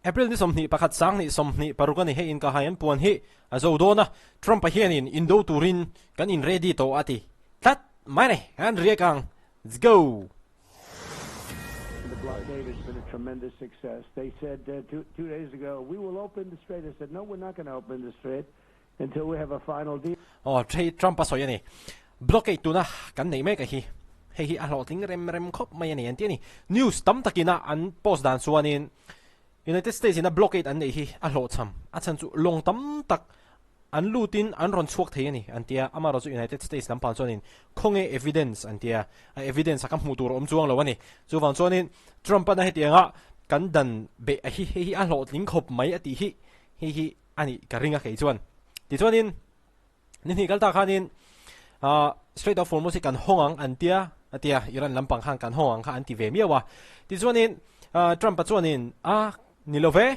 April ni somni pakhat sang ni somni parukan ni he in ka hayan puan hi azo na Trump hian in Indo turin kan in ready to ati tat mane han riekang let's go. The blockade has been a tremendous success. They said 2 days ago, we will open the strait. I said, no, we're not going to open the strait until we have a final deal. Oh, Trump pa so yan eh. Blockade tu na kan nei me ka hi. Hi alo ting rem khop mai ani an ti ni. News tam takina an post dan suanin United States in a blockade an nei hi alo cham. Achan chu long tam tak an lutin an ron chuak thei ani antia amaro chu United States lampang chuanin khonge evidence antia evidence akam hmutur om chuang lo ani chu wang chuanin Trump na hetianga kan dan be hi a hlot ling khop mai ati hi ani ka ringa khei chuan ti chuanin ni kalta khanin Strait of Hormuz kan hongang antia atia Iran lampang hang kan hongang kha anti ve miawa ti chuanin Trump chuanin nilove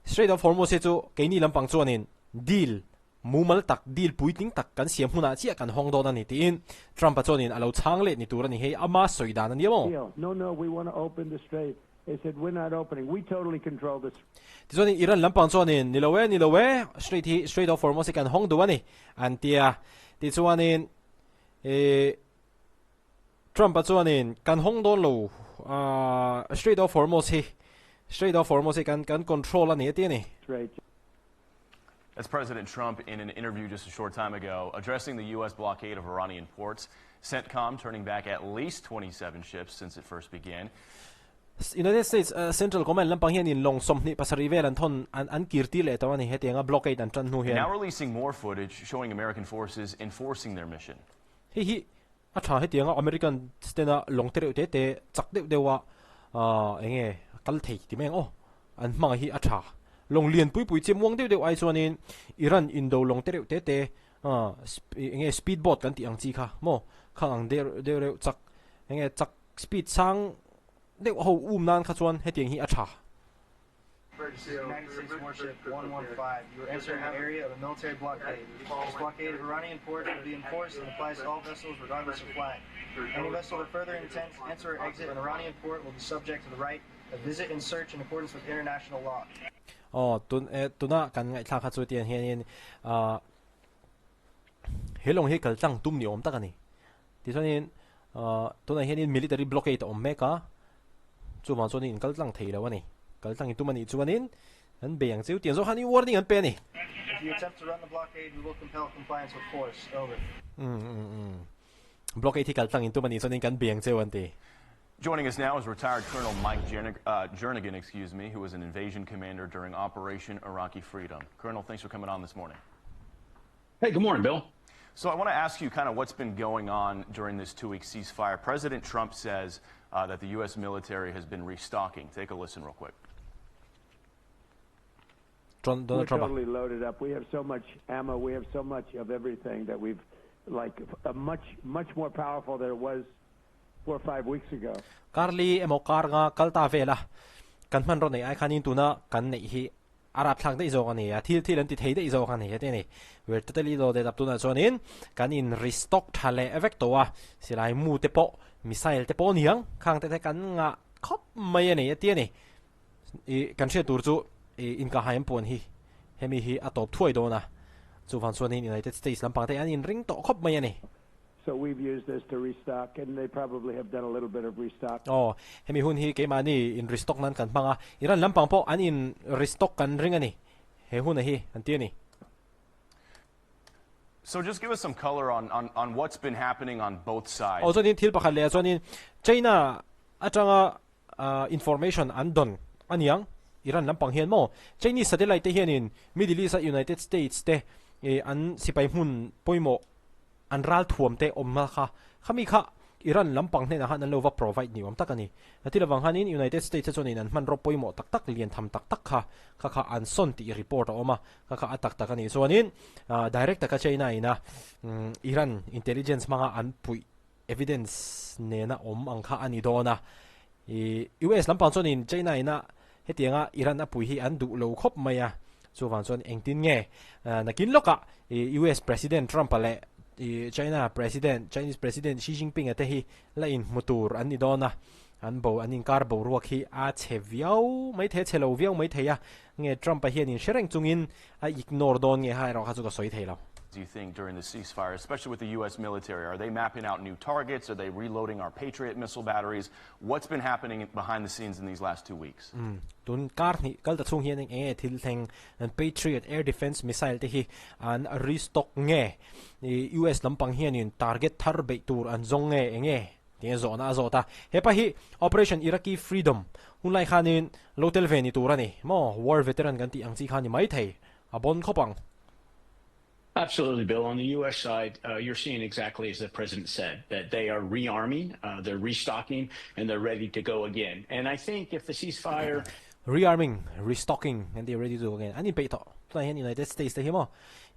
Strait of Hormuz chu keini lampang chuanin deal mumal tak deal puiting tak kan siam huna chia kan hong do na ni tin Trump pachonin alo changle ni turani he ama soidan ni mo no we want to open the strait. They said we're not opening, we totally control this. Tizoni Iran lampang chonin nilowe Strait of Hormuz kan hong do ani antia tichuanin Trump pachonin kan hong do lo Strait of Hormuz kan control ani ti ni. That's President Trump in an interview just a short time ago addressing the U.S. blockade of Iranian ports. CENTCOM turning back at least 27 ships since it first began. United States Central Command lampang hian in long somni pasari velan thon an kirti le tawani hetianga blockade an tan nu hian. Now releasing more footage showing American forces enforcing their mission. Hi atha hetianga American stena long tere te chak dewa enge kal thei ti meng an mang hi atha long lian pui chem wang deu ai chuanin Iran Indo long te enge speedboat kan ti ang chi kha mo khang deu chak enge chak speed sang deu ho nan kha chuan hetiang hi atha. United States warship 115. You are entering an area of a military blockade. This blockade of Iranian ports will be enforced and applies to all vessels regardless of flag. Any vessel with further intent to enter or exit an Iranian port will be subject to the right of visit and search in accordance with international law. Tuna kan ngai thla kha chu tian hian helong he kal tang tum ni om tak ani ti chuanin tuna hian military blockade om meka chu ma chuanin kal tang thei lo ani kal tang tu mani chuanin an be yang cheu tian zo hani warning an pe ni. If you attempt to run the blockade, we will compel compliance with force. Over. Blockade hi kal tang tu mani chuanin kan be yang cheu an ti. Joining us now is retired Colonel Mike Jernigan, who was an invasion commander during Operation Iraqi Freedom. Colonel, thanks for coming on this morning. Hey, good morning, Bill. So I want to ask you kind of what's been going on during this 2-week ceasefire. President Trump says that the U.S. military has been restocking. Take a listen real quick. We're totally loaded up. We have so much ammo. We have so much of everything that we've, much more powerful than it was 4 or 5 weeks ago. Carly emokar nga kalta vela kan man ro nei ai khanin tuna kan nei hi arab thlang dei zo ani thil an ti thei dei zo khani hete ni wer totally lo de tap tuna chonin kan in restock thale effect to wa silai mu te po missile te po niang khang te kan nga khop mai ani ati ni kan che tur chu in ka haim pon hi hemi hi atop thuai do na chu van chonin United States lampang te an in ring to khop mai ani. So we've used this to restock, and they probably have done a little bit of restock. Hemi hun hi ke mani in restock nan kan manga Iran lampang po an in restock kan ring ani he hun hi anti ni. So just give us some color on what's been happening on both sides. So din thil pakhat le chuanin China atanga information an don aniang Iran lampang hian mo Chinese satellite te hian in Middle East United States te an sipai hun poimo an ral thuam te omma kha khami kha Iran lampang ne na han lova provide ni om takani atila wang hanin United States chonin an man ro poimo tak lian tham tak kha an son ti report oma kha atak takani sonin direct ka China ina Iran intelligence manga an pui evidence ne na om ang kha ani dona US lampang chonin China ina hetianga Iran a pui hi an du lo khop maya so wang chon engtin nge nakin loka US President Trump ale Chinese President Xi Jinping ate hi lain mutur ani dona an bo anin kar bo ruak hi a cheviao mai the chelo viao mai theya nge Trump pa hian in shereng chungin a ignore don nge hai ro kha chu ka soi thei lo. Do you think during the ceasefire, especially with the U.S. military, are they mapping out new targets? Are they reloading our Patriot missile batteries? What's been happening behind the scenes in these last 2 weeks? Tun kar ni kal ta chung hian eng thil theng an Patriot air defense missile te hi an restock nge US lampang hian in target thar be tur an zong nge enge ti zo na zo ta he pa hi Operation Iraqi Freedom hunlai khanin local ve ni turani mo war veteran kan ti ang chi khani mai thei abon khopang. Absolutely, Bill. On the U.S. side, you're seeing exactly as the president said, that they are rearming, they're restocking, and they're ready to go again. And I think if the ceasefire... Rearming, restocking, and they're ready to go again. Ani pe to, tla hian United States te hi mo,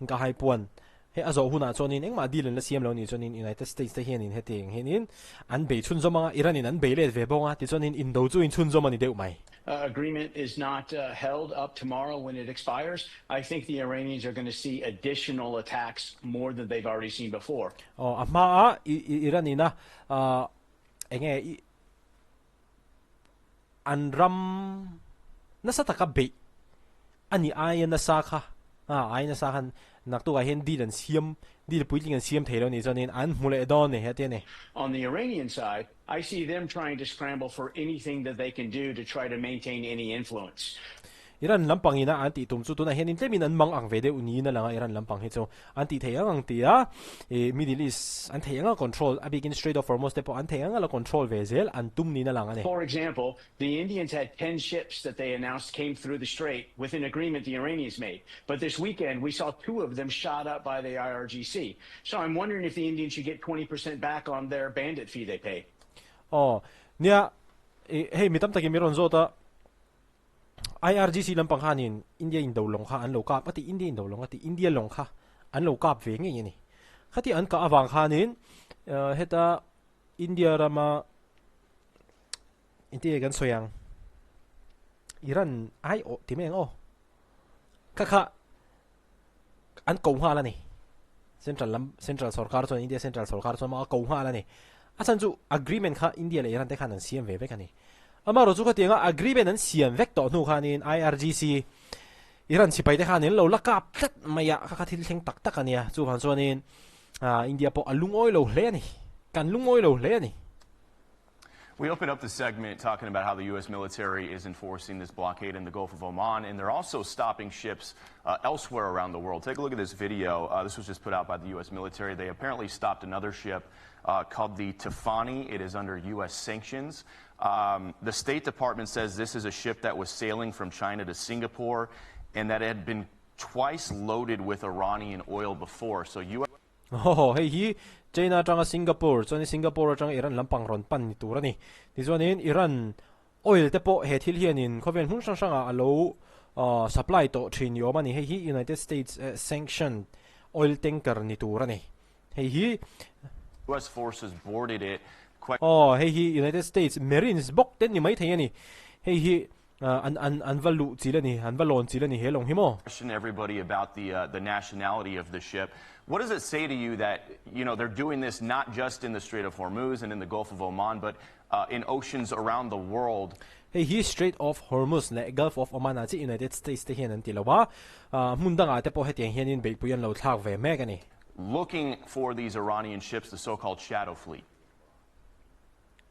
in ka hai puan. He azo huna chonin eng ma dilen la siam lo ni chonin United States te hian in heting hianin an be chhunzawm mga Iranian an be le ve bonga ti chonin Indo chu in chhunzawm ani deuh mai. Agreement is not held up tomorrow when it expires. I think the Iranians are going to see additional attacks more than they've already seen before. Oh, ama Iranina enge anram nasa taka be ani ayan na saka ayan na sakan naktu ahin di dan siam di puiling siam thelo ni chonin an mule don ne hete ne. On the Iranian side, I see them trying to scramble for anything that they can do to try to maintain any influence. Iran lampang ina anti tum chu tuna henin tlemin an mang ang vede uni na lang Iran lampang hi chu anti theyang ang tia Middle East an theyang control a begin Strait of Hormuz depo an theyang la control vezel an tum ni na lang ane. For example, the Indians had 10 ships that they announced came through the strait with an agreement the Iranians made. But this weekend we saw 2 of them shot up by the IRGC. So I'm wondering if the Indians should get 20% back on their bandit fee they paid. Oh, nia hey mitam taki meron zota IRGC lampang hanin India Indo long kha an lo kap ati India Indo long ati India long kha an lo kap ve nge ni khati an ka awang hanin heta India rama India gan soyang Iran ai o timeng o kha an ko ha la ni central sarkar chon India central sarkar chon ma ko ha la ni asan chu agreement kha India le Iran te khan an siam ve kani amaro chu khatinga agreement an siam vek to nu khanin IRGC Iran sipai te khanin lo lakap tlat maya kha thil theng tak tak ania chu han chuanin India po alungoi lo hle ani kan lungoi lo hle ani. We opened up the segment talking about how the U.S. military is enforcing this blockade in the Gulf of Oman, and they're also stopping ships elsewhere around the world. Take a look at this video. This was just put out by the U.S. military. They apparently stopped another ship called the Tiffany. It is under U.S. sanctions. The State Department says this is a ship that was sailing from China to Singapore and that it had been twice loaded with Iranian oil before. So U.S. Oh, hey, China changa Singapore, chani Singapore changa Iran lampang ron pan ni turani. Tijuanin Iran oil te po he thil hianin khoven hun sang sanga alo supply to thin yo mani hei hi United States sanctioned oil tanker ni turani. Hei hi U.S. forces boarded it. Oh, hey, United States Marines bok ten ni mai thei ani. Hey, an valu chila ni, an valon chila ni helong himo. Question everybody about the nationality of the ship. What does it say to you that they're doing this not just in the Strait of Hormuz and in the Gulf of Oman, but in oceans around the world? Hey, Strait of Hormuz le Gulf of Oman ati United States te hian an tilawa mundanga te po hetiang hianin be puyan lo thak ve megani. Looking for these Iranian ships, the so-called shadow fleet.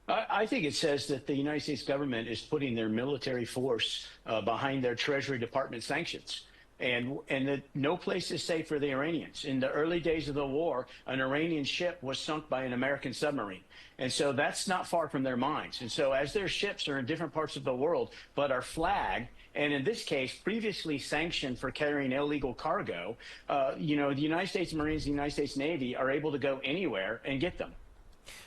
I think it says that the United States government is putting their military force behind their Treasury Department sanctions. And that no place is safe for the Iranians. In the early days of the war, an Iranian ship was sunk by an American submarine. And so that's not far from their minds. And so as their ships are in different parts of the world, but are flagged, and in this case, previously sanctioned for carrying illegal cargo, the United States Marines and the United States Navy are able to go anywhere and get them.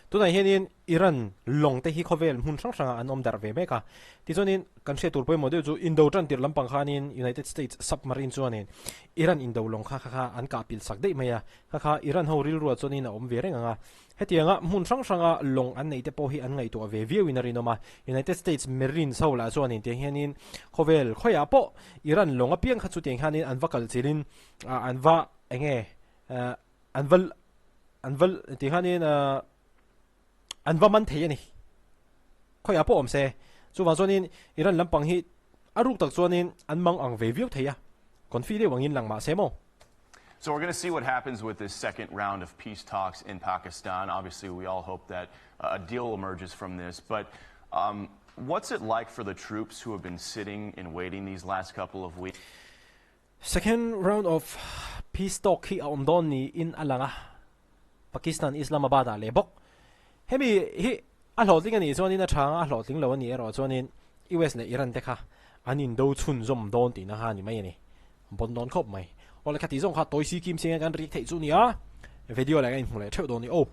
Tunai hianin Iran long te hi khovel hun sang sang an om dar ve meka tizonin kan she tur poi model chu Indo tran tir lampang khanin United States submarine chuanin Iran Indo long kha an ka pil sak dei maya kha Iran ho ril ruwa chuanin a om ve renga hetianga hun sang sanga long an nei te po hi an ngai to ve viu inarinoma United States Marine sola chuanin te hianin khovel khoya po Iran long a piang kha chu te hanin an vakal chilin an va enge anval te hanin an va man thei ani khoi apo om se chu wa zonin Iran lampang hi aruk tak chuanin an mang ang ve viu theia konfi le wangin langma semo. So we're going to see what happens with this second round of peace talks in Pakistan. Obviously, we all hope that a deal emerges from this. But what's it like for the troops who have been sitting and waiting these last couple of weeks? Second round of peace talk hi om don ni in alanga Pakistan Islamabad a lebok hemi hi a hlotling ani chuanin a thanga a hlotling lo ani ero chuanin US le Iran te kha an Indo chhunzawm don ti na ha ni mai ani bon don khop mai ola khati zong kha toisi kim singa kan rik thei chu ni a video la ga in hmule theu don ni oh